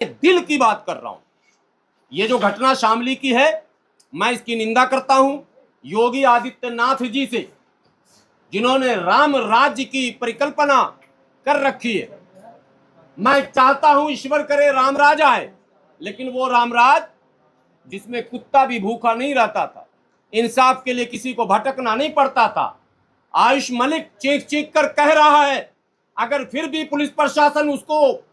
दिल की बात कर रहा हूं। ये जो घटना शामली की है, मैं इसकी निंदा करता हूं योगी आदित्यनाथ जी से, जिन्होंने राम राज्य की परिकल्पना कर रखी है। मैं चाहता हूं ईश्वर करे रामराज आए, लेकिन वो रामराज जिसमें कुत्ता भी भूखा नहीं रहता था, इंसाफ के लिए किसी को भटकना नहीं पड़ता था। आयुष मलिक चीख चीख कर कह रहा है, अगर फिर भी पुलिस प्रशासन उसको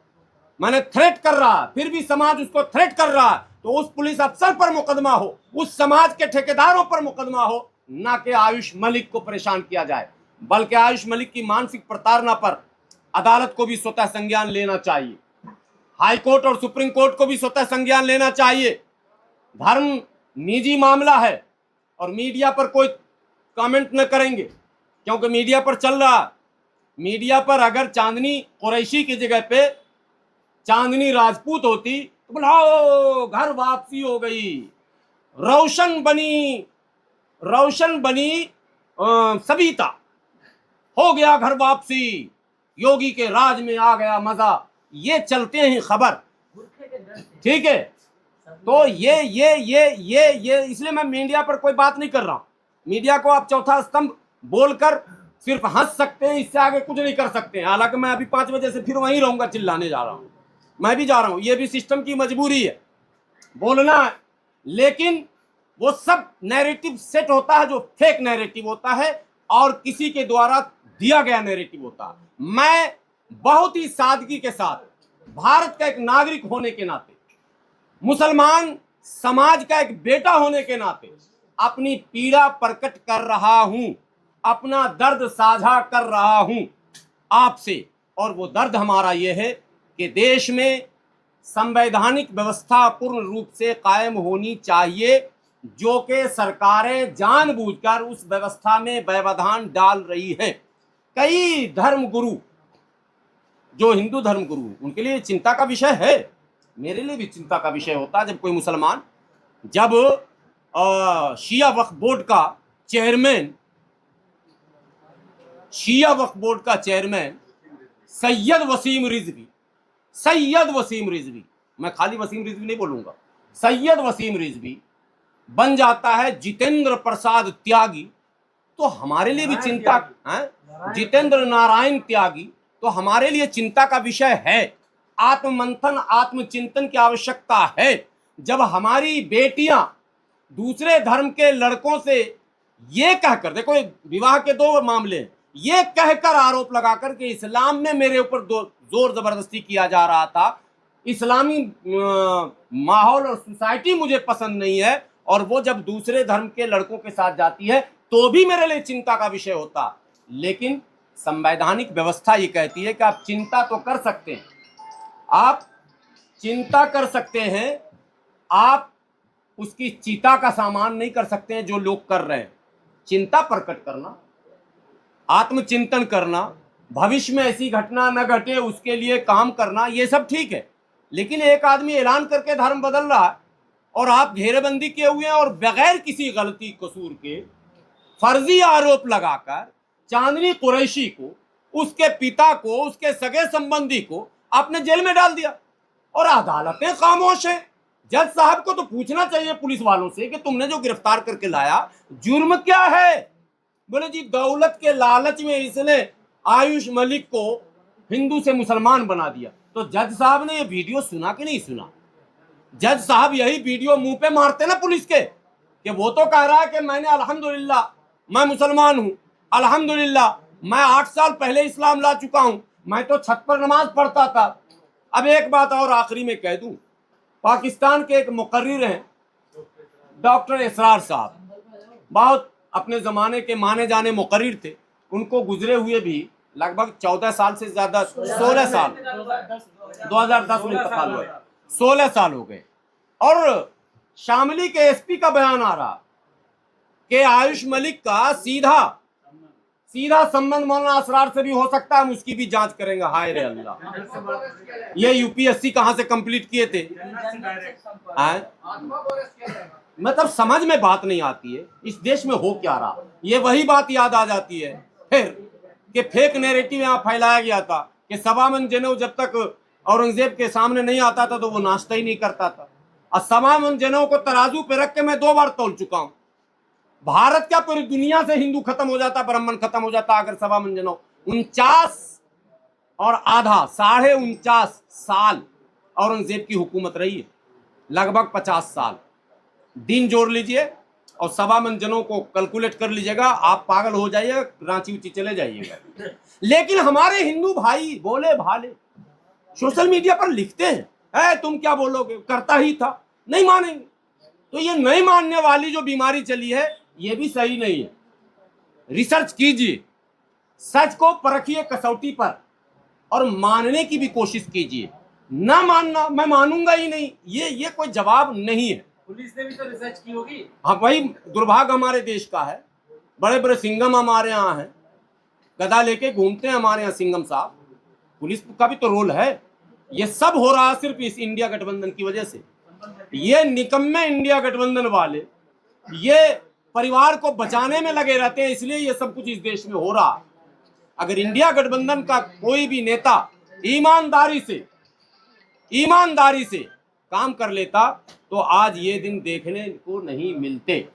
माने थ्रेट कर रहा, फिर भी समाज उसको थ्रेट कर रहा, तो उस पुलिस अफसर पर मुकदमा हो, उस समाज के ठेकेदारों पर मुकदमा हो, ना कि आयुष मलिक को परेशान किया जाए। बल्कि आयुष मलिक की मानसिक प्रताड़ना पर अदालत को भी स्वतः संज्ञान लेना चाहिए, हाई कोर्ट और सुप्रीम कोर्ट को भी स्वतः संज्ञान लेना चाहिए। धर्म निजी मामला है और मीडिया पर कोई कमेंट न करेंगे, क्योंकि मीडिया पर चल रहा। मीडिया पर अगर चांदनी कुरैशी की जगह पे चांदनी राजपूत होती तो बोला घर वापसी हो गई, रोशन बनी सविता, हो गया घर वापसी, योगी के राज में आ गया मजा, ये चलते हैं खबर। ठीक है, तो ये इसलिए मैं मीडिया पर कोई बात नहीं कर रहा हूं। मीडिया को आप चौथा स्तंभ बोलकर सिर्फ हंस सकते हैं, इससे आगे कुछ नहीं कर सकते हैं। हालांकि मैं अभी 5 बजे से फिर वहीं रहूंगा, चिल्लाने जा रहा हूं, मैं भी जा रहा हूं, ये भी सिस्टम की मजबूरी है, बोलना है। लेकिन वो सब नैरेटिव सेट होता है जो फेक नैरेटिव होता है और किसी के द्वारा दिया गया नैरेटिव होता है। मैं बहुत ही सादगी के साथ भारत का एक नागरिक होने के नाते, मुसलमान समाज का एक बेटा होने के नाते अपनी पीड़ा प्रकट कर रहा हूं, अपना दर्द साझा कर रहा हूं आपसे। और वो दर्द हमारा ये है कि देश में संवैधानिक व्यवस्था पूर्ण रूप से कायम होनी चाहिए, जो कि सरकारें जानबूझकर उस व्यवस्था में व्यवधान डाल रही हैं। कई धर्मगुरु, जो हिंदू धर्मगुरु, उनके लिए चिंता का विषय है, मेरे लिए भी चिंता का विषय होता है जब कोई मुसलमान, जब शिया वक्फ बोर्ड का चेयरमैन सैयद वसीम रिजवी, मैं खाली वसीम रिजवी नहीं बोलूंगा, सैयद वसीम रिजवी बन जाता है जितेंद्र प्रसाद त्यागी, तो हमारे लिए भी चिंता है। जितेंद्र नारायण त्यागी, तो हमारे लिए चिंता का विषय है। आत्ममंथन, आत्मचिंतन की आवश्यकता है। जब हमारी बेटियां दूसरे धर्म के लड़कों से ये कहकर, देखो विवाह के 2 मामले हैं, ये कहकर आरोप लगाकर कि इस्लाम में मेरे ऊपर जोर जबरदस्ती किया जा रहा था, इस्लामी माहौल और सोसाइटी मुझे पसंद नहीं है, और वो जब दूसरे धर्म के लड़कों के साथ जाती है तो भी मेरे लिए चिंता का विषय होता। लेकिन संवैधानिक व्यवस्था ये कहती है कि आप चिंता तो कर सकते हैं, आप चिंता कर सकते हैं, आप उसकी चिता का सामान नहीं कर सकते हैं जो लोग कर रहे हैं। चिंता प्रकट करना, आत्मचिंतन करना, भविष्य में ऐसी घटना न घटे उसके लिए काम करना, ये सब ठीक है। लेकिन एक आदमी ऐलान करके धर्म बदल रहा है और आप घेरेबंदी किए हुए हैं और बगैर किसी गलती कसूर के फर्जी आरोप लगाकर चांदनी कुरैशी को, उसके पिता को, उसके सगे संबंधी को आपने जेल में डाल दिया और अदालतें खामोश है। जज साहब को तो पूछना चाहिए पुलिस वालों से कि तुमने जो गिरफ्तार करके लाया जुर्म क्या है। बोले जी दौलत के लालच में इसने आयुष मलिक को हिंदू से मुसलमान बना दिया। तो जज साहब ने ये वीडियो सुना कि नहीं सुना? जज साहब यही वीडियो मुंह पे मारते ना पुलिस के, कि वो तो कह रहा है कि मैंने अल्हम्दुलिल्लाह मैं मुसलमान हूं, अल्हम्दुलिल्लाह मैं 8 साल पहले इस्लाम ला चुका हूं, मैं तो छत पर नमाज पढ़ता था। अब एक बात और आखिरी में कह दूं, पाकिस्तान के एक मुकर्रिर हैं डॉक्टर इसरार साहब, बहुत अपने ज़माने के माने जाने मुकर्रिर थे। उनको गुजरे हुए भी लगभग 14 साल से ज़्यादा, 16 साल, 2010 में इंतकाल हुए, 16 साल हो गए। और शामली के एसपी का बयान आ रहा कि आयुष मलिक का सीधा संबंध मौलाना असरार से भी हो सकता है, हम उसकी भी जांच करेंगे। हाय रे अल्लाह, ये यूपीएससी कहां से कंप्लीट किए थे? मतलब समझ में बात नहीं आती है इस देश में हो क्या रहा। ये वही बात याद आ जाती है फिर कि फेक नैरेटिव यहाँ फैलाया गया था कि सवा मन जनेऊ जब तक औरंगजेब के सामने नहीं आता था तो वो नाश्ता ही नहीं करता था। और 1.25 जनों को तराजू पे रख के मैं 2 बार तौल चुका हूं। भारत क्या, पूरी दुनिया से हिंदू खत्म हो जाता, ब्राह्मण खत्म हो जाता अगर 1.25 जनों। 49 और आधा 49.5 साल औरंगजेब की हुकूमत रही है, लगभग 50 साल। दिन जोड़ लीजिए और 1.25 जनों को कैलकुलेट कर लीजिएगा, आप पागल हो जाइएगा, रांची उची चले जाइएगा। लेकिन हमारे हिंदू भाई बोले भाले सोशल मीडिया पर लिखते हैं, तुम क्या बोलोगे, करता ही था, नहीं मानेंगे। तो ये नहीं मानने वाली जो बीमारी चली है ये भी सही नहीं है। रिसर्च कीजिए, सच को परखिए कसौटी पर और मानने की भी कोशिश कीजिए। ना मानना, मैं मानूंगा ही नहीं, ये कोई जवाब नहीं है। पुलिस ने भी तो रिसर्च की होगी। हाँ भाई, दुर्भाग्य हमारे देश का है। बड़े बड़े सिंघम हमारे यहाँ हैं, गदा लेके घूमते हैं हमारे यहाँ सिंघम साहब। पुलिस का भी तो रोल है। ये सब हो रहा सिर्फ इस इंडिया गठबंधन की वजह से। ये निकम्मे इंडिया गठबंधन वाले ये परिवार को बचाने में लगे रहते हैं, इसलिए ये सब कुछ इस देश में हो रहा। अगर इंडिया गठबंधन का कोई भी नेता ईमानदारी से काम कर लेता तो आज ये दिन देखने को नहीं मिलते।